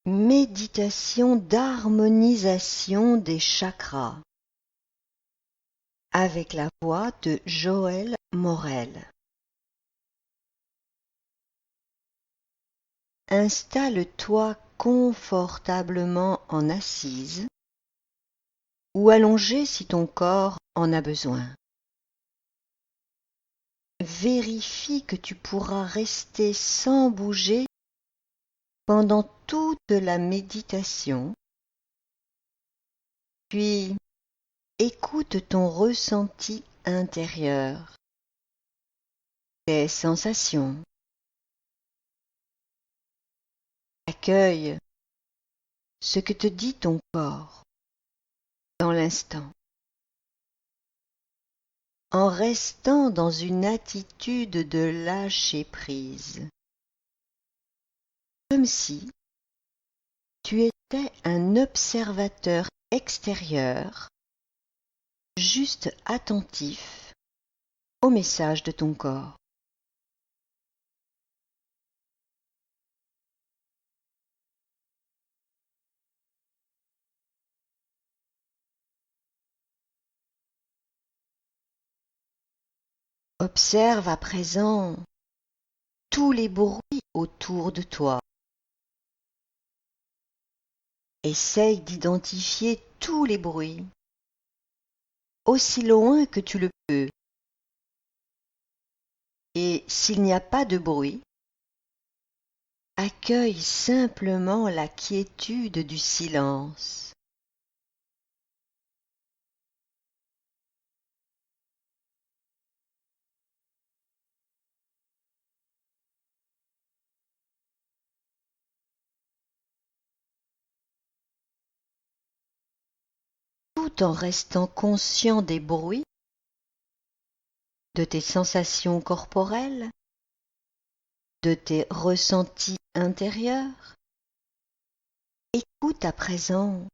Méditation d'harmonisation des chakras avec la voix de Joël Morel. Installe-toi confortablement en assise ou allongé si ton corps en a besoin. Vérifie que tu pourras rester sans bouger pendant toute la méditation, puis écoute ton ressenti intérieur, tes sensations. Accueille ce que te dit ton corps dans l'instant, en restant dans une attitude de lâcher prise, comme si tu étais un observateur extérieur, juste attentif au message de ton corps. Observe à présent tous les bruits autour de toi. Essaye d'identifier tous les bruits, aussi loin que tu le peux. Et s'il n'y a pas de bruit, accueille simplement la quiétude du silence. Tout en restant conscient des bruits, de tes sensations corporelles, de tes ressentis intérieurs. Écoute à présent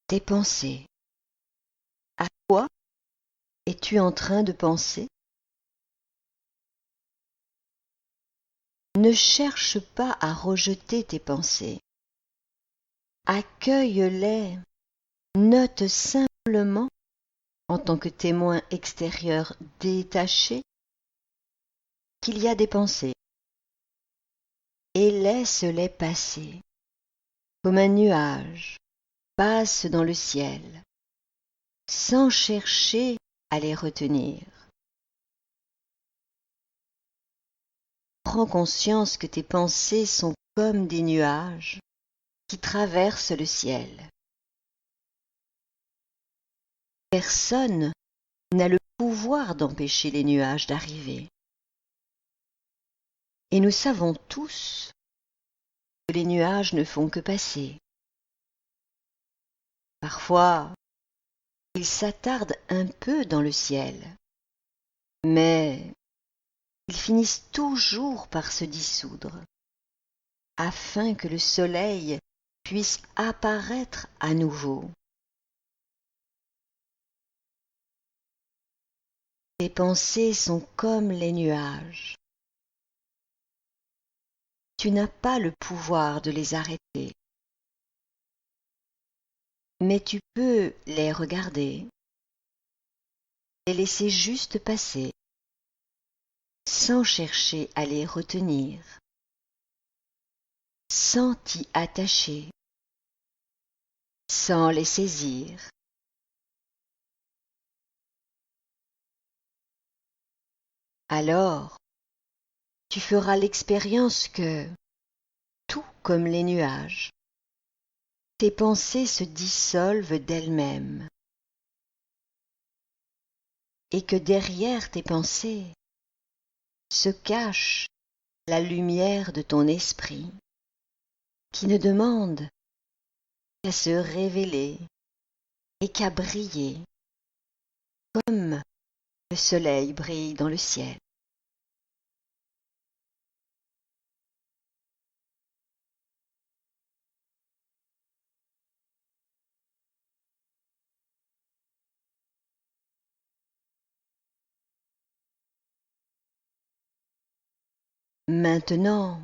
tes pensées. À quoi es-tu en train de penser? Ne cherche pas à rejeter tes pensées. Accueille-les, note simplement, en tant que témoin extérieur détaché, qu'il y a des pensées, et laisse-les passer, comme un nuage passe dans le ciel, sans chercher à les retenir. Prends conscience que tes pensées sont comme des nuages qui traversent le ciel. Personne n'a le pouvoir d'empêcher les nuages d'arriver. Et nous savons tous que les nuages ne font que passer. Parfois, ils s'attardent un peu dans le ciel, mais ils finissent toujours par se dissoudre, afin que le soleil puisse apparaître à nouveau. Tes pensées sont comme les nuages. Tu n'as pas le pouvoir de les arrêter, mais tu peux les regarder, les laisser juste passer, sans chercher à les retenir, sans t'y attacher, sans les saisir. Alors, tu feras l'expérience que, tout comme les nuages, tes pensées se dissolvent d'elles-mêmes et que derrière tes pensées se cache la lumière de ton esprit qui ne demande qu'à se révéler et qu'à briller comme le soleil brille dans le ciel. Maintenant,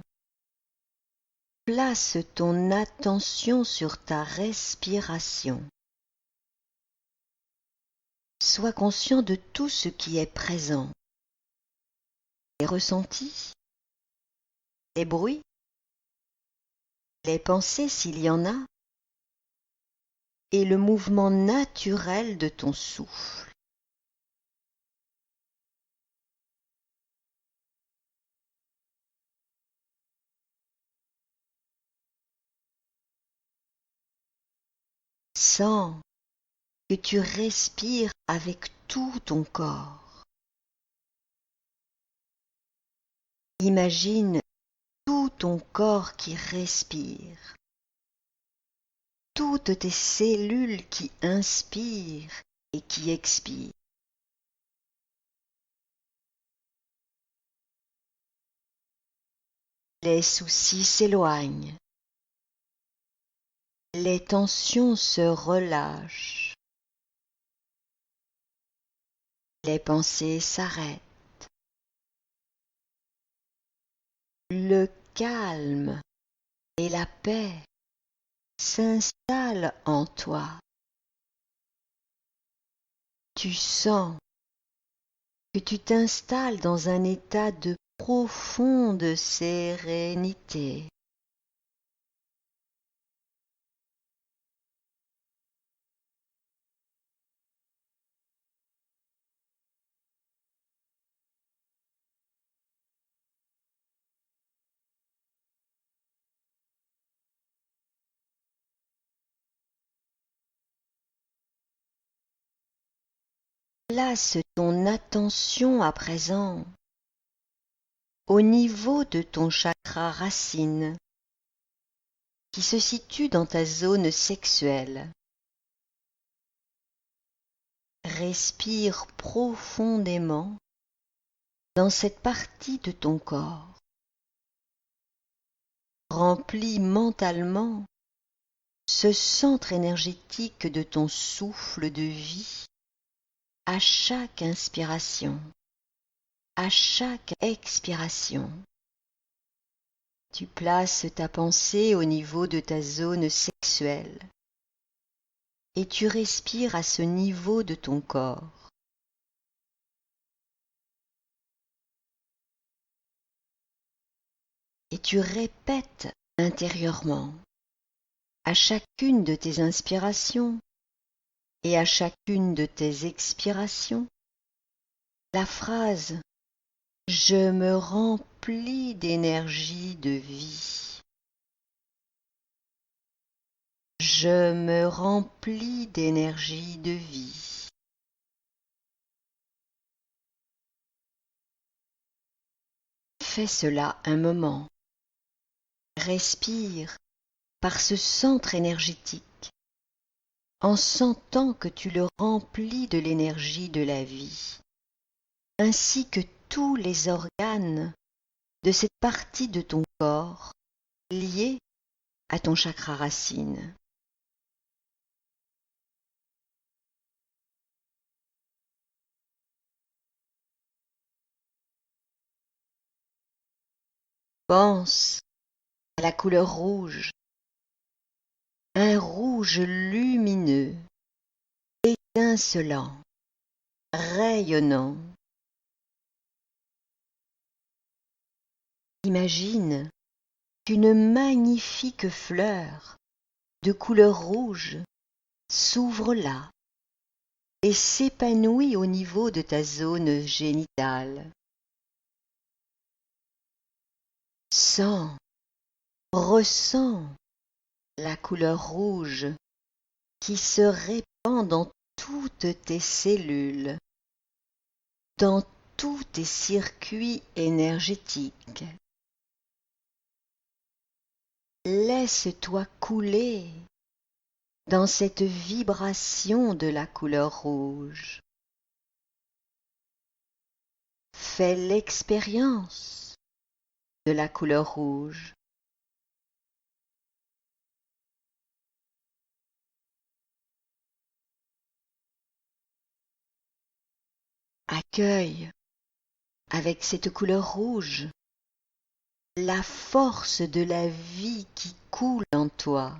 place ton attention sur ta respiration. Sois conscient de tout ce qui est présent. Les ressentis, les bruits, les pensées s'il y en a, et le mouvement naturel de ton souffle. Sens que tu respires avec tout ton corps. Imagine tout ton corps qui respire, toutes tes cellules qui inspirent et qui expirent. Les soucis s'éloignent, les tensions se relâchent, les pensées s'arrêtent. Le calme et la paix s'installent en toi. Tu sens que tu t'installes dans un état de profonde sérénité. Place ton attention à présent au niveau de ton chakra racine qui se situe dans ta zone sexuelle. Respire profondément dans cette partie de ton corps. Remplis mentalement ce centre énergétique de ton souffle de vie à chaque inspiration, à chaque expiration. Tu places ta pensée au niveau de ta zone sexuelle et tu respires à ce niveau de ton corps. Et tu répètes intérieurement à chacune de tes inspirations et à chacune de tes expirations la phrase « Je me remplis d'énergie de vie ». Je me remplis d'énergie de vie. Fais cela un moment. Respire par ce centre énergétique en sentant que tu le remplis de l'énergie de la vie, ainsi que tous les organes de cette partie de ton corps liée à ton chakra racine. Pense à la couleur rouge, un rouge lumineux, étincelant, rayonnant. Imagine qu'une magnifique fleur de couleur rouge s'ouvre là et s'épanouit au niveau de ta zone génitale. Sens, ressens la couleur rouge qui se répand dans toutes tes cellules, dans tous tes circuits énergétiques. Laisse-toi couler dans cette vibration de la couleur rouge. Fais l'expérience de la couleur rouge. Accueille avec cette couleur rouge la force de la vie qui coule en toi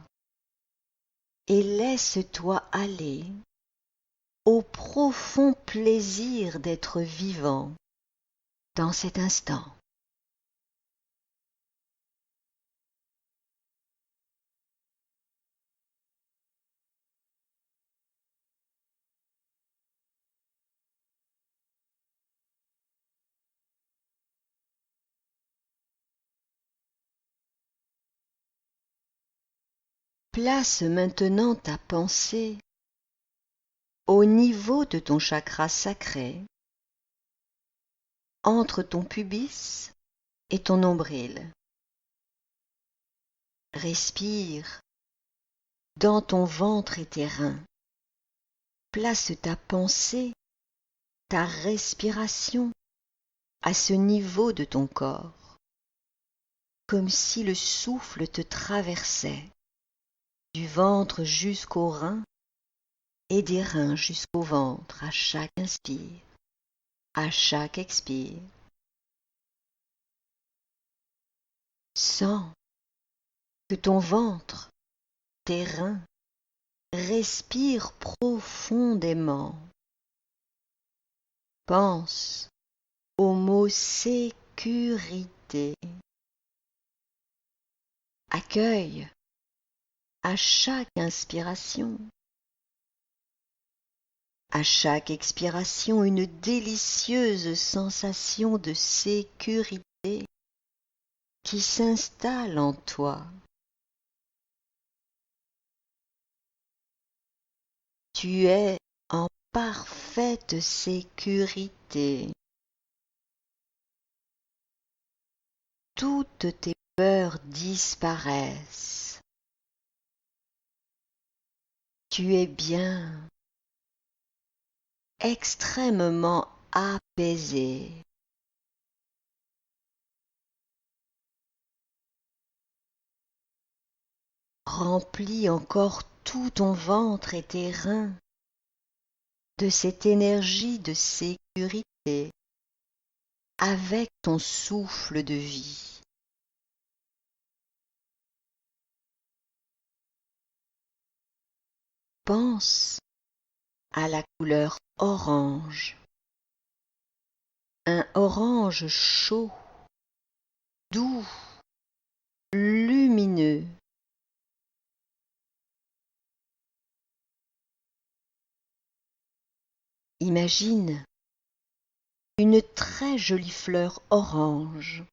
et laisse-toi aller au profond plaisir d'être vivant dans cet instant. Place maintenant ta pensée au niveau de ton chakra sacré, entre ton pubis et ton nombril. Respire dans ton ventre et tes reins. Place ta pensée, ta respiration à ce niveau de ton corps, comme si le souffle te traversait du ventre jusqu'aux reins et des reins jusqu'au ventre à chaque inspire, à chaque expire. Sens que ton ventre, tes reins, respirent profondément. Pense au mot sécurité. Accueille à chaque inspiration, à chaque expiration, une délicieuse sensation de sécurité qui s'installe en toi. Tu es en parfaite sécurité. Toutes tes peurs disparaissent. Tu es bien, extrêmement apaisé. Remplis encore tout ton ventre et tes reins de cette énergie de sécurité avec ton souffle de vie. Pense à la couleur orange, un orange chaud, doux, lumineux. Imagine une très jolie fleur orange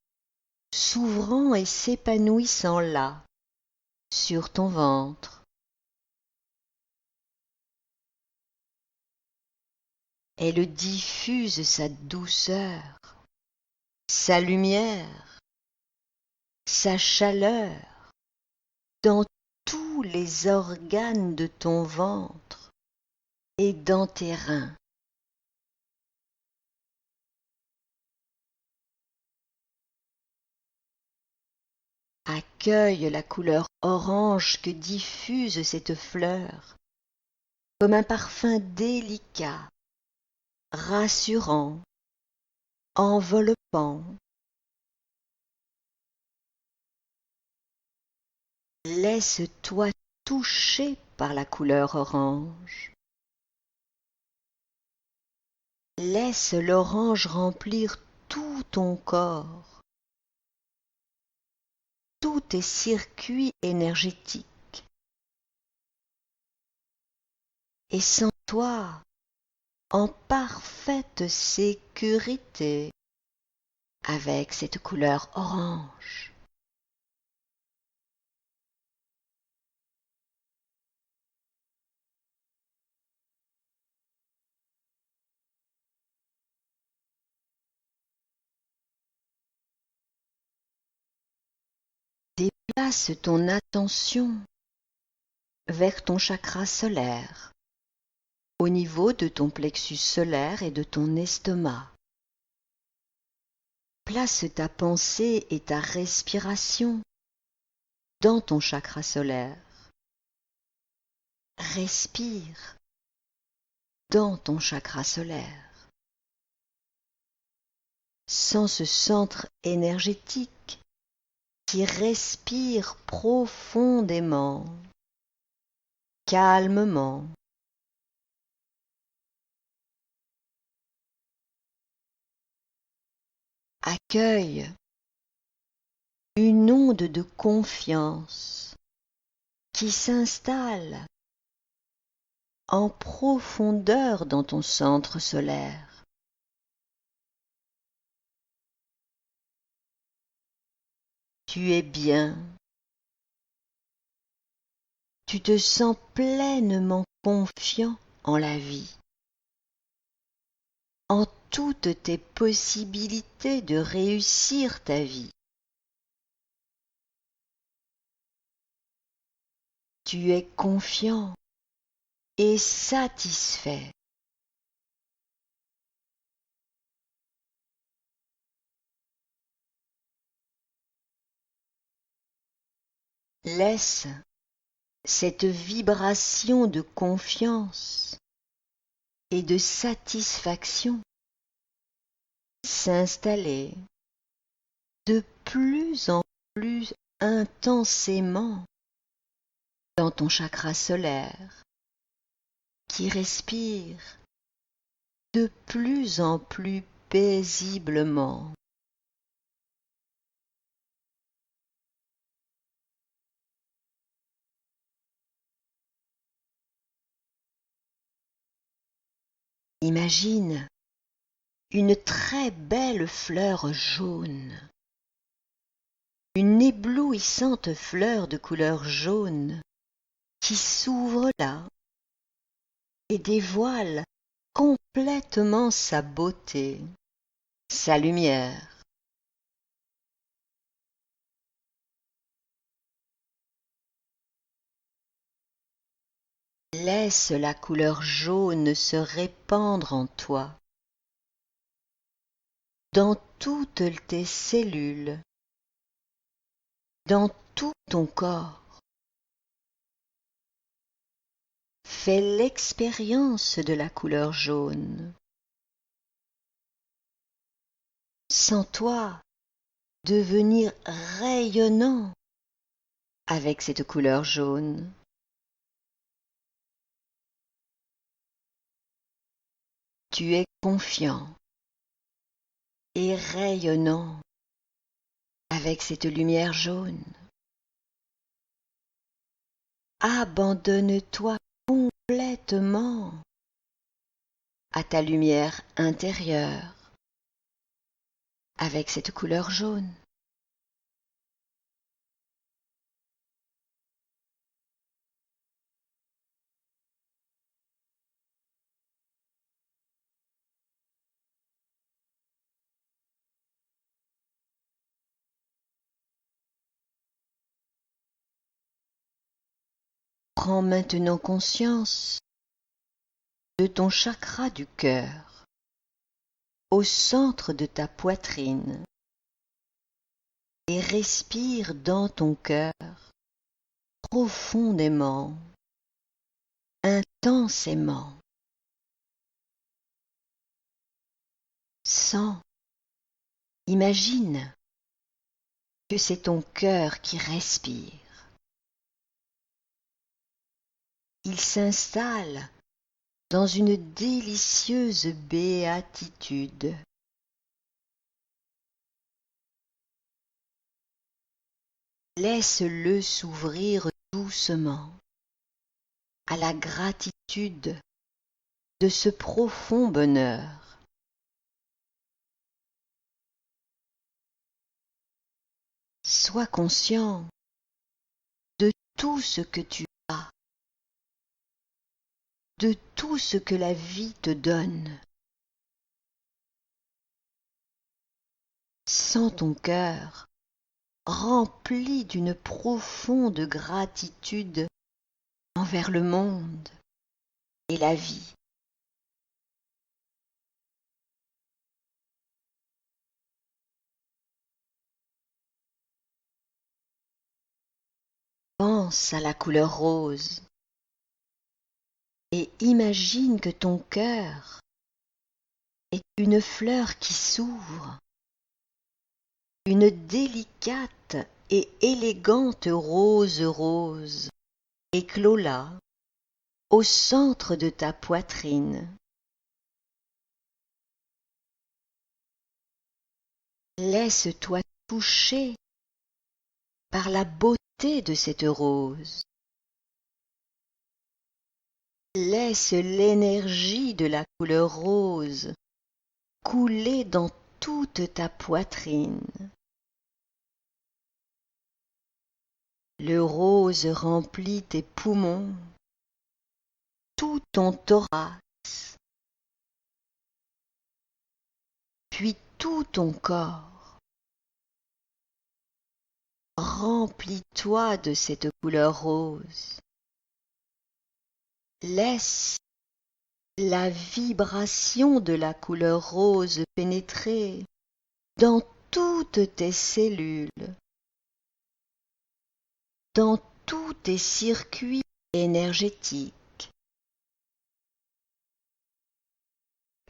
s'ouvrant et s'épanouissant là, sur ton ventre. Elle diffuse sa douceur, sa lumière, sa chaleur dans tous les organes de ton ventre et dans tes reins. Accueille la couleur orange que diffuse cette fleur comme un parfum délicat, rassurant, enveloppant. Laisse-toi toucher par la couleur orange. Laisse l'orange remplir tout ton corps, tous tes circuits énergétiques. Et sens-toi en parfaite sécurité avec cette couleur orange. Déplace ton attention vers ton chakra solaire, au niveau de ton plexus solaire et de ton estomac. Place ta pensée et ta respiration dans ton chakra solaire. Respire dans ton chakra solaire. Sens ce centre énergétique qui respire profondément, calmement. Accueille une onde de confiance qui s'installe en profondeur dans ton centre solaire. Tu es bien. Tu te sens pleinement confiant en la vie, en toutes tes possibilités de réussir ta vie. Tu es confiant et satisfait. Laisse cette vibration de confiance et de satisfaction s'installer de plus en plus intensément dans ton chakra solaire qui respire de plus en plus paisiblement. Imagine une très belle fleur jaune, une éblouissante fleur de couleur jaune qui s'ouvre là et dévoile complètement sa beauté, sa lumière. Laisse la couleur jaune se répandre en toi, dans toutes tes cellules, dans tout ton corps. Fais l'expérience de la couleur jaune. Sens-toi devenir rayonnant avec cette couleur jaune. Tu es confiant et rayonnant avec cette lumière jaune. Abandonne-toi complètement à ta lumière intérieure avec cette couleur jaune. Prends maintenant conscience de ton chakra du cœur, au centre de ta poitrine, et respire dans ton cœur profondément, intensément. Sens, imagine que c'est ton cœur qui respire. Il s'installe dans une délicieuse béatitude. Laisse-le s'ouvrir doucement à la gratitude de ce profond bonheur. Sois conscient de tout ce que tu as, de tout ce que la vie te donne. Sens ton cœur rempli d'une profonde gratitude envers le monde et la vie. Pense à la couleur rose et imagine que ton cœur est une fleur qui s'ouvre, une délicate et élégante rose éclot là, au centre de ta poitrine. Laisse-toi toucher par la beauté de cette rose. Laisse l'énergie de la couleur rose couler dans toute ta poitrine. Le rose remplit tes poumons, tout ton thorax, puis tout ton corps. Remplis-toi de cette couleur rose. Laisse la vibration de la couleur rose pénétrer dans toutes tes cellules, dans tous tes circuits énergétiques.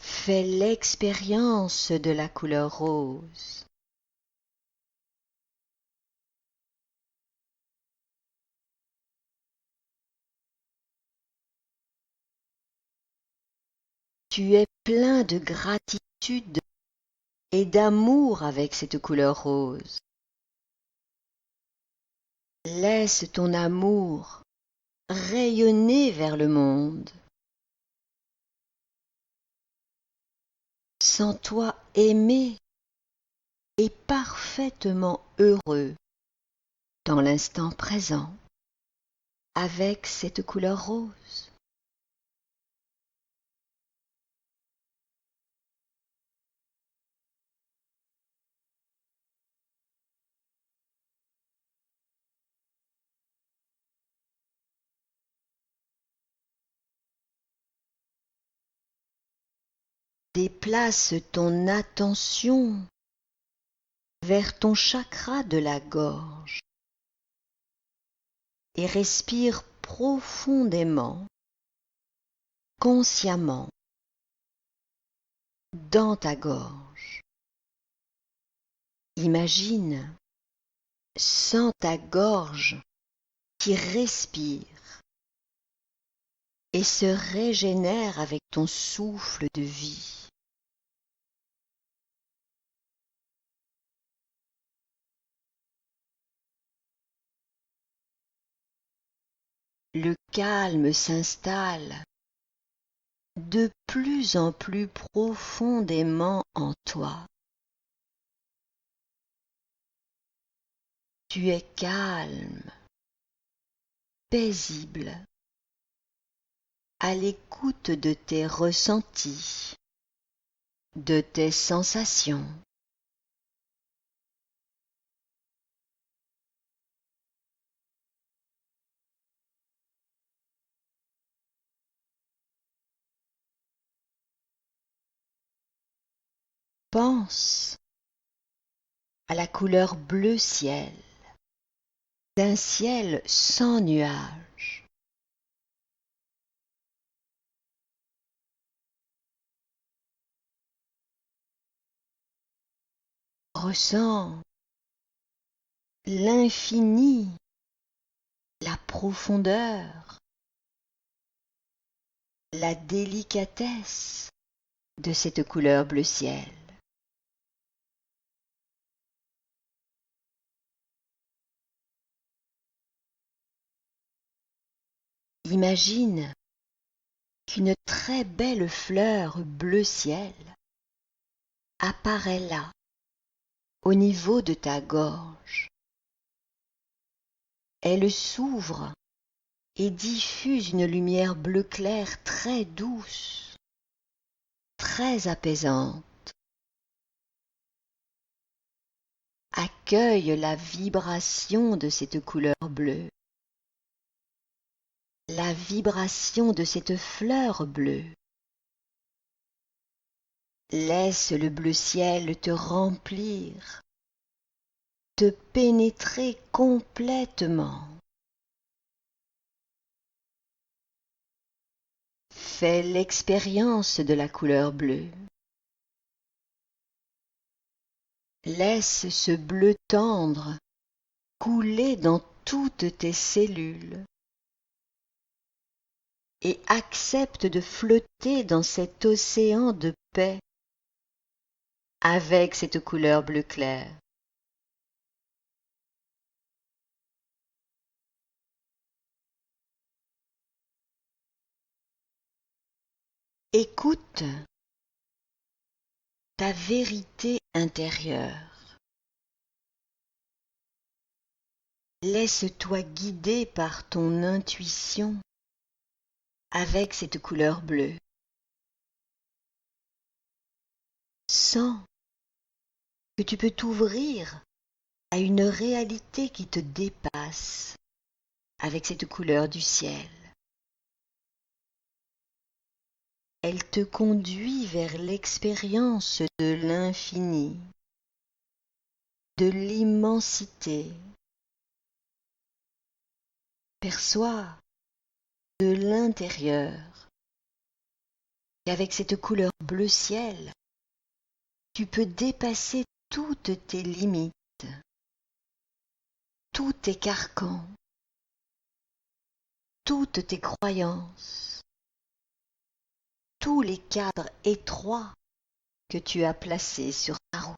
Fais l'expérience de la couleur rose. Tu es plein de gratitude et d'amour avec cette couleur rose. Laisse ton amour rayonner vers le monde. Sens-toi aimé et parfaitement heureux dans l'instant présent avec cette couleur rose. Déplace ton attention vers ton chakra de la gorge et respire profondément, consciemment, dans ta gorge. Imagine, sens ta gorge qui respire et se régénère avec ton souffle de vie. Le calme s'installe de plus en plus profondément en toi. Tu es calme, paisible, à l'écoute de tes ressentis, de tes sensations. Pense à la couleur bleu ciel, d'un ciel sans nuages. Ressens l'infini, la profondeur, la délicatesse de cette couleur bleu ciel. Imagine qu'une très belle fleur bleu ciel apparaît là, au niveau de ta gorge. Elle s'ouvre et diffuse une lumière bleu clair très douce, très apaisante. Accueille la vibration de cette couleur bleue, la vibration de cette fleur bleue. Laisse le bleu ciel te remplir, te pénétrer complètement. Fais l'expérience de la couleur bleue. Laisse ce bleu tendre couler dans toutes tes cellules et accepte de flotter dans cet océan de paix avec cette couleur bleu clair. Écoute ta vérité intérieure. Laisse-toi guider par ton intuition avec cette couleur bleue. Sens que tu peux t'ouvrir à une réalité qui te dépasse avec cette couleur du ciel. Elle te conduit vers l'expérience de l'infini, de l'immensité. Perçois de l'intérieur qu'avec cette couleur bleu ciel, tu peux dépasser toutes tes limites, tous tes carcans, toutes tes croyances, tous les cadres étroits que tu as placés sur ta route.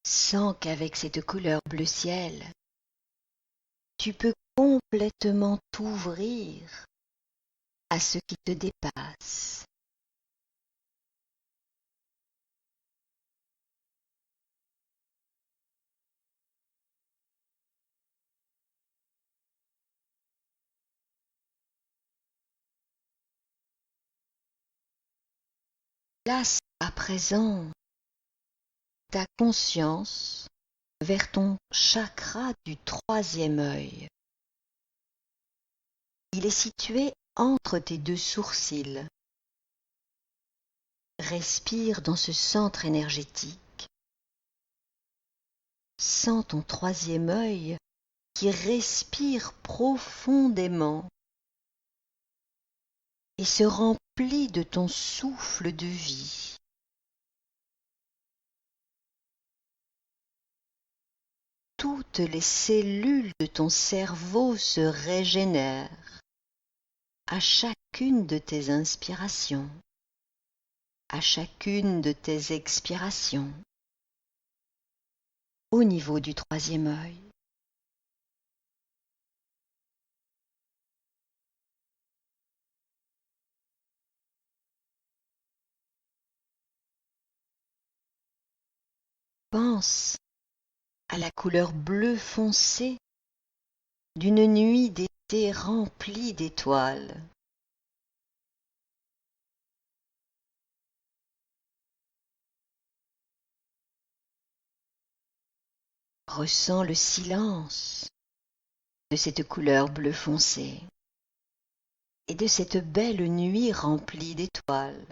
Sens qu'avec cette couleur bleu ciel, tu peux complètement t'ouvrir à ce qui te dépasse. Place à présent ta conscience vers ton chakra du troisième œil. Il est situé entre tes deux sourcils. Respire dans ce centre énergétique. Sens ton troisième œil qui respire profondément et se remplit de ton souffle de vie. Toutes les cellules de ton cerveau se régénèrent à chacune de tes inspirations, à chacune de tes expirations, au niveau du troisième œil. Pense à la couleur bleu foncé d'une nuit d'été remplie d'étoiles. Ressens le silence de cette couleur bleu foncé et de cette belle nuit remplie d'étoiles.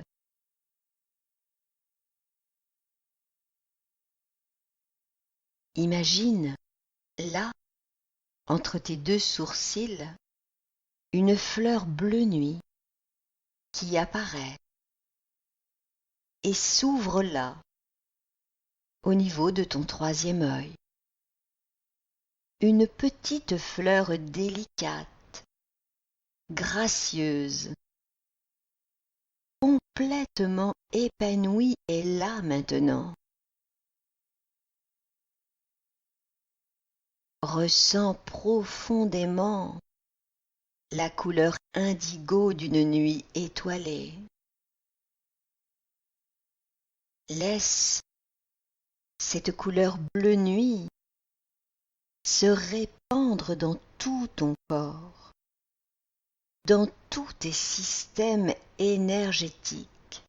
Imagine, là, entre tes deux sourcils, une fleur bleu nuit qui apparaît et s'ouvre là, au niveau de ton troisième œil. Une petite fleur délicate, gracieuse, complètement épanouie est là maintenant. Ressens profondément la couleur indigo d'une nuit étoilée. Laisse cette couleur bleu nuit se répandre dans tout ton corps, dans tous tes systèmes énergétiques.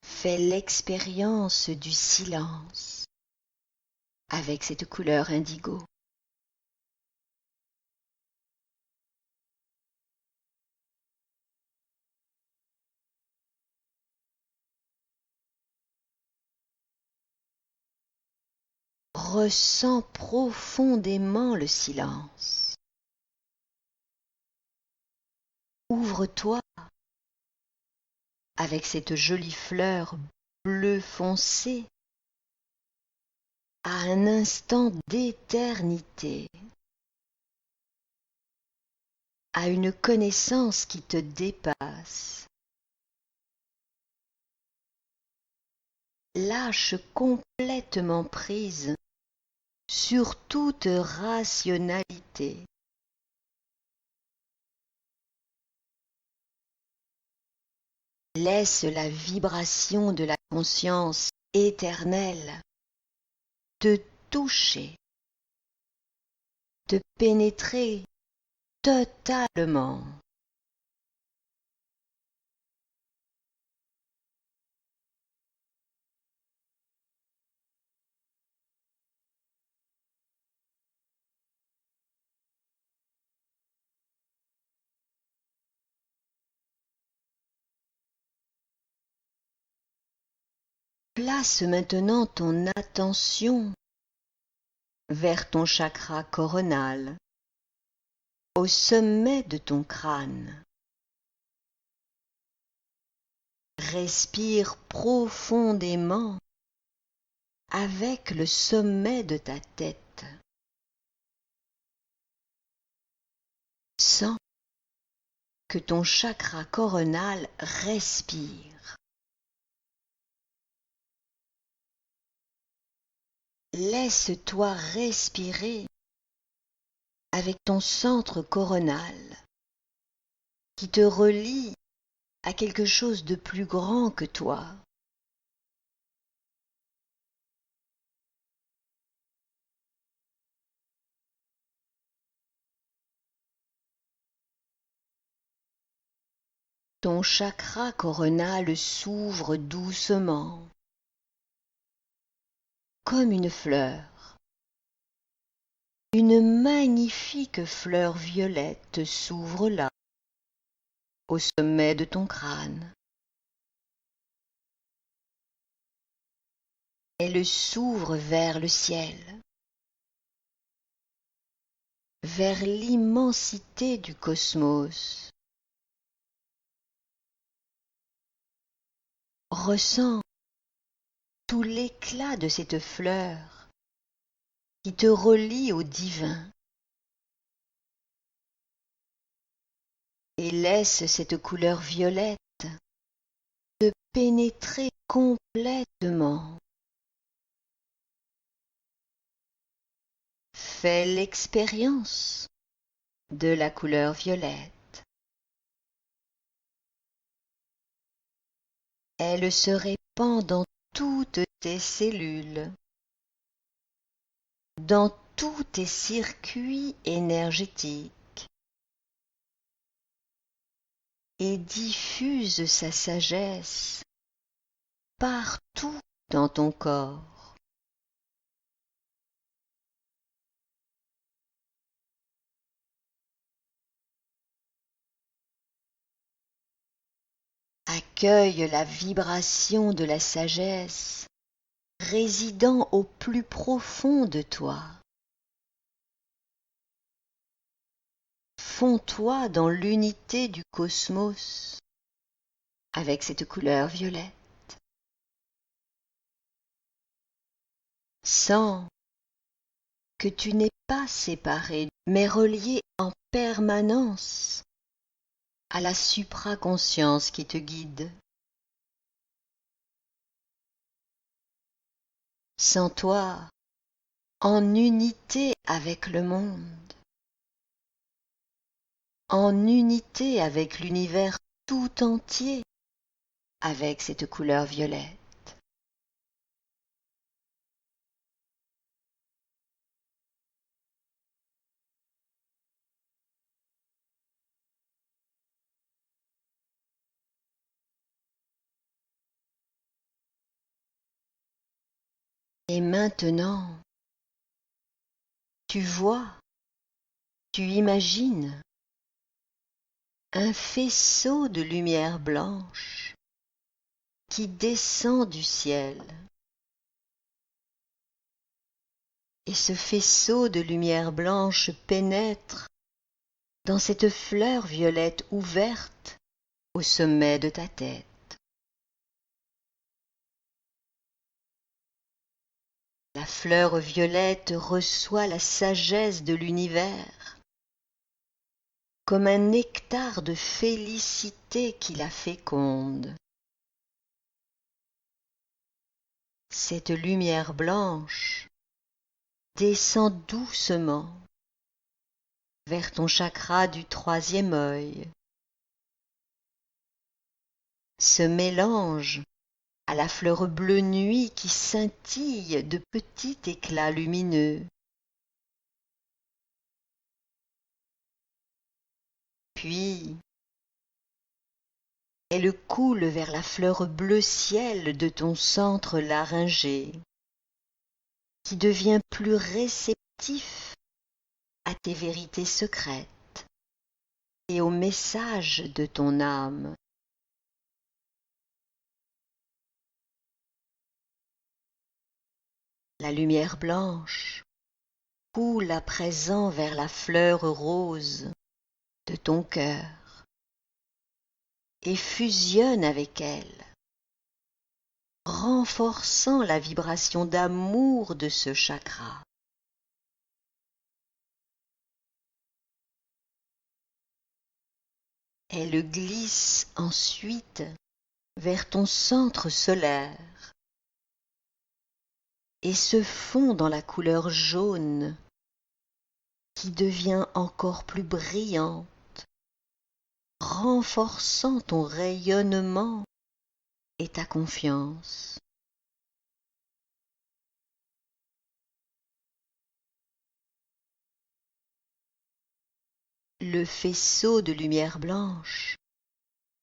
Fais l'expérience du silence avec cette couleur indigo. Ressens profondément le silence. Ouvre-toi avec cette jolie fleur bleu foncé à un instant d'éternité, à une connaissance qui te dépasse. Lâche complètement prise sur toute rationalité. Laisse la vibration de la conscience éternelle te toucher, te pénétrer totalement. Place maintenant ton attention vers ton chakra coronal, au sommet de ton crâne. Respire profondément avec le sommet de ta tête. Sens que ton chakra coronal respire. Laisse-toi respirer avec ton centre coronal qui te relie à quelque chose de plus grand que toi. Ton chakra coronal s'ouvre doucement, comme une fleur. Une magnifique fleur violette s'ouvre là, au sommet de ton crâne. Elle s'ouvre vers le ciel, vers l'immensité du cosmos. Ressens tout l'éclat de cette fleur qui te relie au divin et laisse cette couleur violette te pénétrer complètement. Fais l'expérience de la couleur violette. Elle se répand dans toutes tes cellules, dans tous tes circuits énergétiques et diffuse sa sagesse partout dans ton corps. Accueille la vibration de la sagesse résidant au plus profond de toi. Fonds-toi dans l'unité du cosmos avec cette couleur violette. Sens que tu n'es pas séparé, mais relié en permanence à la supraconscience qui te guide. Sens-toi en unité avec le monde, en unité avec l'univers tout entier, avec cette couleur violette. Et maintenant, tu vois, tu imagines un faisceau de lumière blanche qui descend du ciel. Et ce faisceau de lumière blanche pénètre dans cette fleur violette ouverte au sommet de ta tête. La fleur violette reçoit la sagesse de l'univers, comme un nectar de félicité qui la féconde. Cette lumière blanche descend doucement vers ton chakra du troisième œil, se mélange à la fleur bleue nuit qui scintille de petits éclats lumineux. Puis, elle coule vers la fleur bleu ciel de ton centre laryngé, qui devient plus réceptif à tes vérités secrètes et aux messages de ton âme. La lumière blanche coule à présent vers la fleur rose de ton cœur et fusionne avec elle, renforçant la vibration d'amour de ce chakra. Elle glisse ensuite vers ton centre solaire et se fond dans la couleur jaune qui devient encore plus brillante, renforçant ton rayonnement et ta confiance. Le faisceau de lumière blanche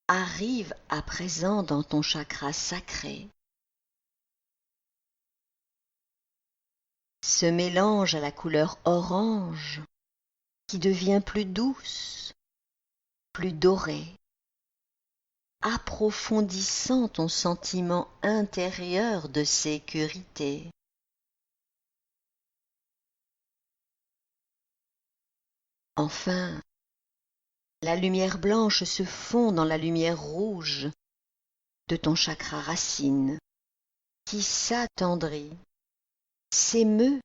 arrive à présent dans ton chakra sacré, se mélange à la couleur orange qui devient plus douce, plus dorée, approfondissant ton sentiment intérieur de sécurité. Enfin, la lumière blanche se fond dans la lumière rouge de ton chakra racine, qui s'attendrit, s'émeut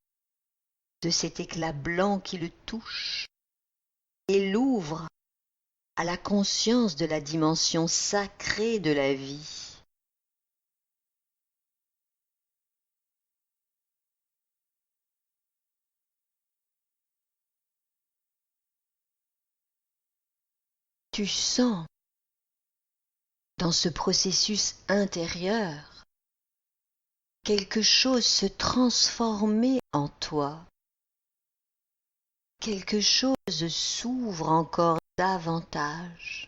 de cet éclat blanc qui le touche et l'ouvre à la conscience de la dimension sacrée de la vie. Tu sens dans ce processus intérieur quelque chose se transformer en toi. Quelque chose s'ouvre encore davantage.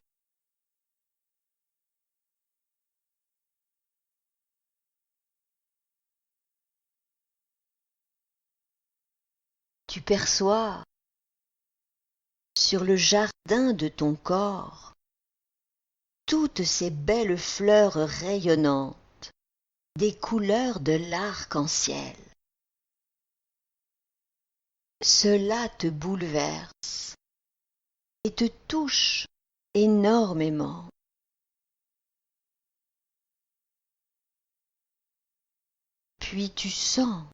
Tu perçois sur le jardin de ton corps toutes ces belles fleurs rayonnantes, des couleurs de l'arc-en-ciel. Cela te bouleverse et te touche énormément. Puis tu sens,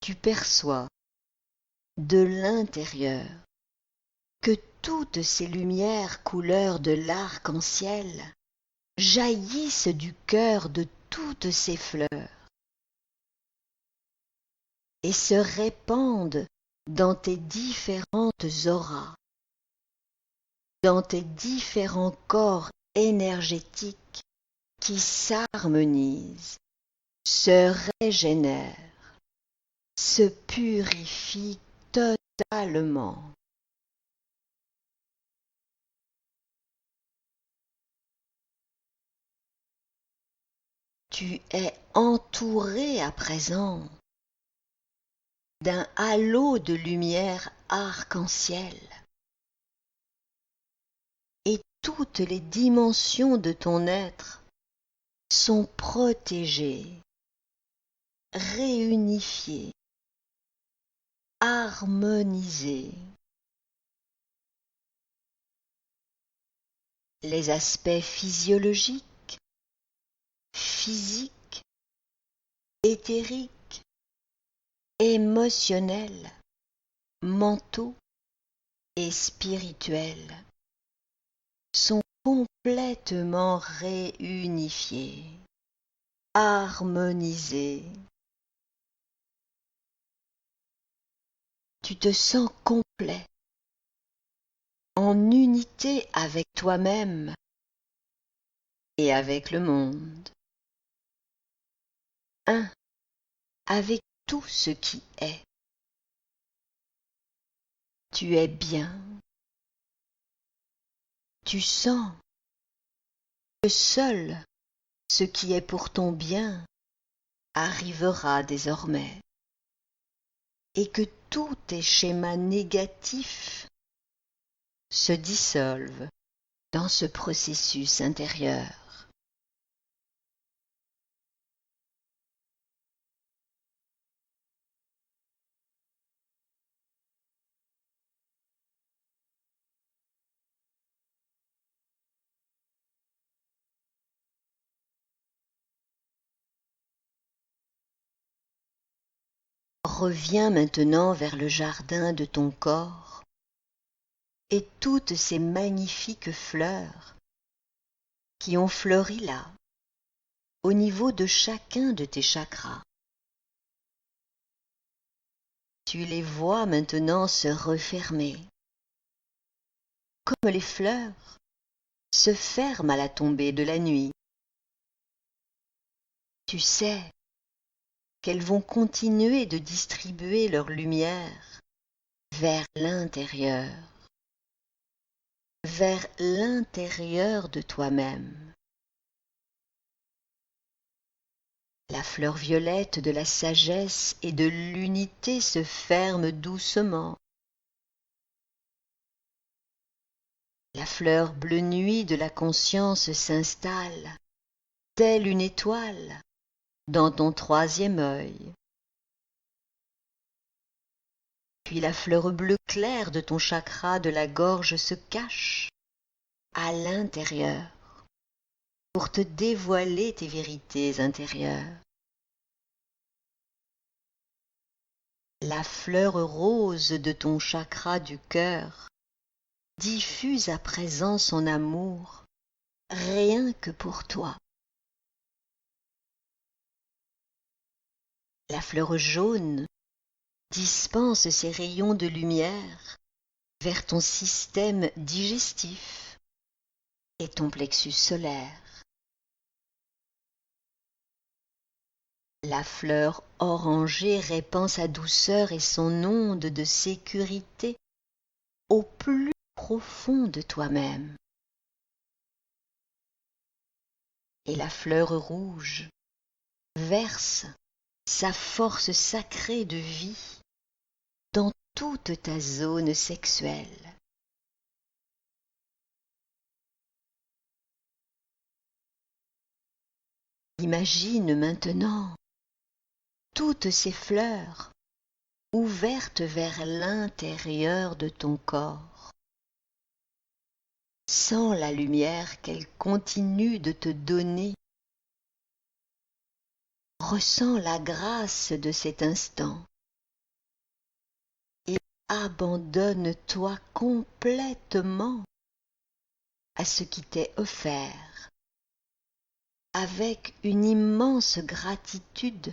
tu perçois de l'intérieur que toutes ces lumières couleurs de l'arc-en-ciel jaillissent du cœur de toutes ces fleurs et se répandent dans tes différentes auras, dans tes différents corps énergétiques qui s'harmonisent, se régénèrent, se purifient totalement. Tu es entouré à présent d'un halo de lumière arc-en-ciel et toutes les dimensions de ton être sont protégées, réunifiées, harmonisées. les aspects physiologiques, physiques, éthériques, émotionnels, mentaux et spirituels sont complètement réunifiés, harmonisés. Tu te sens complet, en unité avec toi-même et avec le monde. Un avec tout ce qui est. Tu es bien. Tu sens que seul ce qui est pour ton bien arrivera désormais et que tous tes schémas négatifs se dissolvent dans ce processus intérieur. Reviens maintenant vers le jardin de ton corps et toutes ces magnifiques fleurs qui ont fleuri là, au niveau de chacun de tes chakras. Tu les vois maintenant se refermer, comme les fleurs se ferment à la tombée de la nuit. Tu sais qu'elles vont continuer de distribuer leur lumière vers l'intérieur de toi-même. La fleur violette de la sagesse et de l'unité se ferme doucement. La fleur bleu nuit de la conscience s'installe, telle une étoile, dans ton troisième œil. Puis la fleur bleue claire de ton chakra de la gorge se cache à l'intérieur pour te dévoiler tes vérités intérieures. La fleur rose de ton chakra du cœur diffuse à présent son amour rien que pour toi. La fleur jaune dispense ses rayons de lumière vers ton système digestif et ton plexus solaire. La fleur orangée répand sa douceur et son onde de sécurité au plus profond de toi-même. Et la fleur rouge verse sa force sacrée de vie dans toute ta zone sexuelle. Imagine maintenant toutes ces fleurs ouvertes vers l'intérieur de ton corps. Sens la lumière qu'elles continuent de te donner. Ressens la grâce de cet instant et abandonne-toi complètement à ce qui t'est offert avec une immense gratitude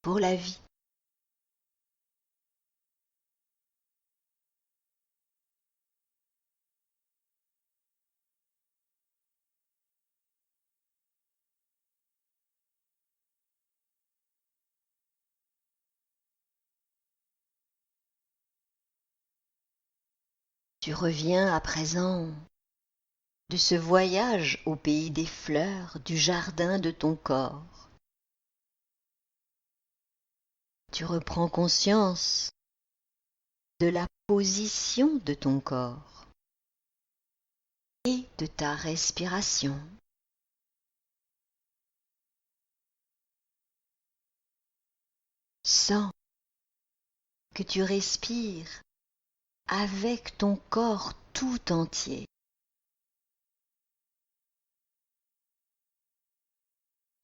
pour la vie. Tu reviens à présent de ce voyage au pays des fleurs du jardin de ton corps. Tu reprends conscience de la position de ton corps et de ta respiration. Sens que tu respires avec ton corps tout entier.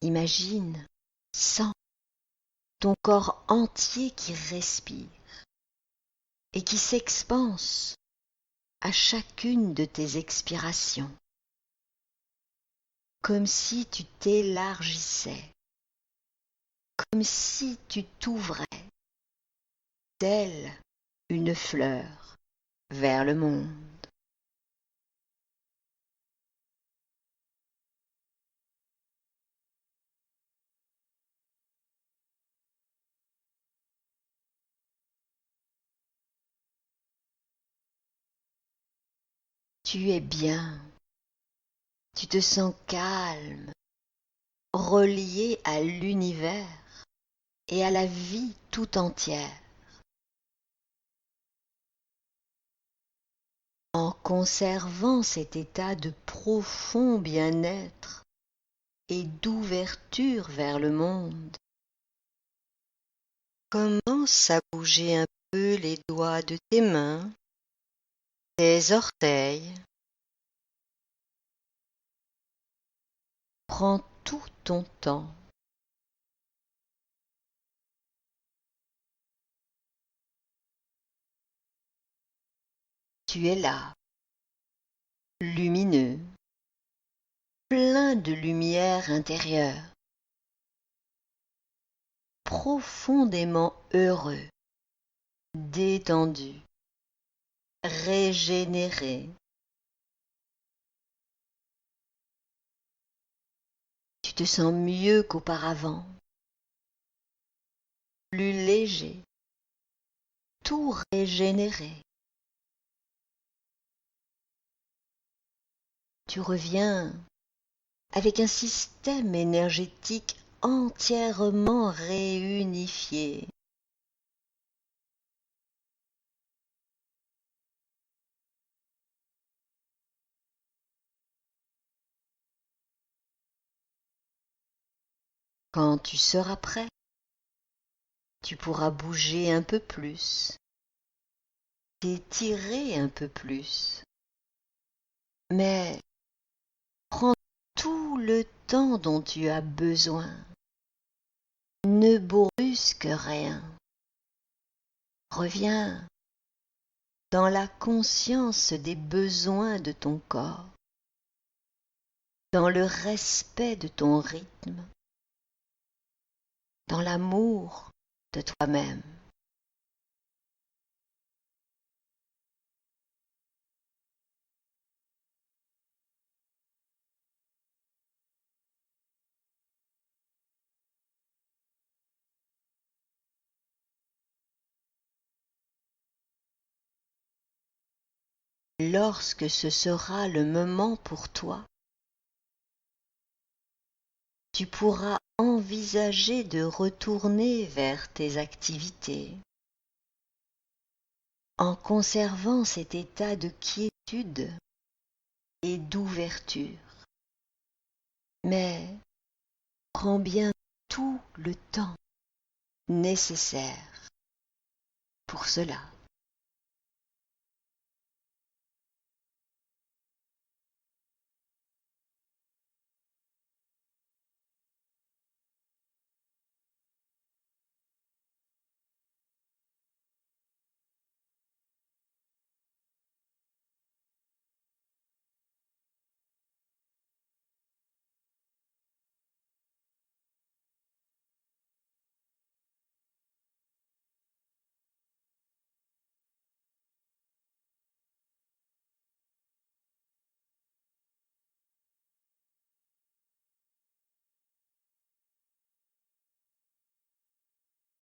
Imagine, sens ton corps entier qui respire et qui s'expanse à chacune de tes expirations, comme si tu t'élargissais, comme si tu t'ouvrais, telle une fleur vers le monde. Tu es bien, tu te sens calme, relié à l'univers et à la vie tout entière. En conservant cet état de profond bien-être et d'ouverture vers le monde, commence à bouger un peu les doigts de tes mains, tes orteils. Prends tout ton temps. Tu es là, lumineux, plein de lumière intérieure, profondément heureux, détendu, régénéré. Tu te sens mieux qu'auparavant, plus léger, tout régénéré. Tu reviens avec un système énergétique entièrement réunifié. Quand tu seras prêt, tu pourras bouger un peu plus, t'étirer un peu plus. Mais prends tout le temps dont tu as besoin. Ne brusque rien. Reviens dans la conscience des besoins de ton corps, dans le respect de ton rythme, dans l'amour de toi-même. Lorsque ce sera le moment pour toi, tu pourras envisager de retourner vers tes activités en conservant cet état de quiétude et d'ouverture. Mais prends bien tout le temps nécessaire pour cela.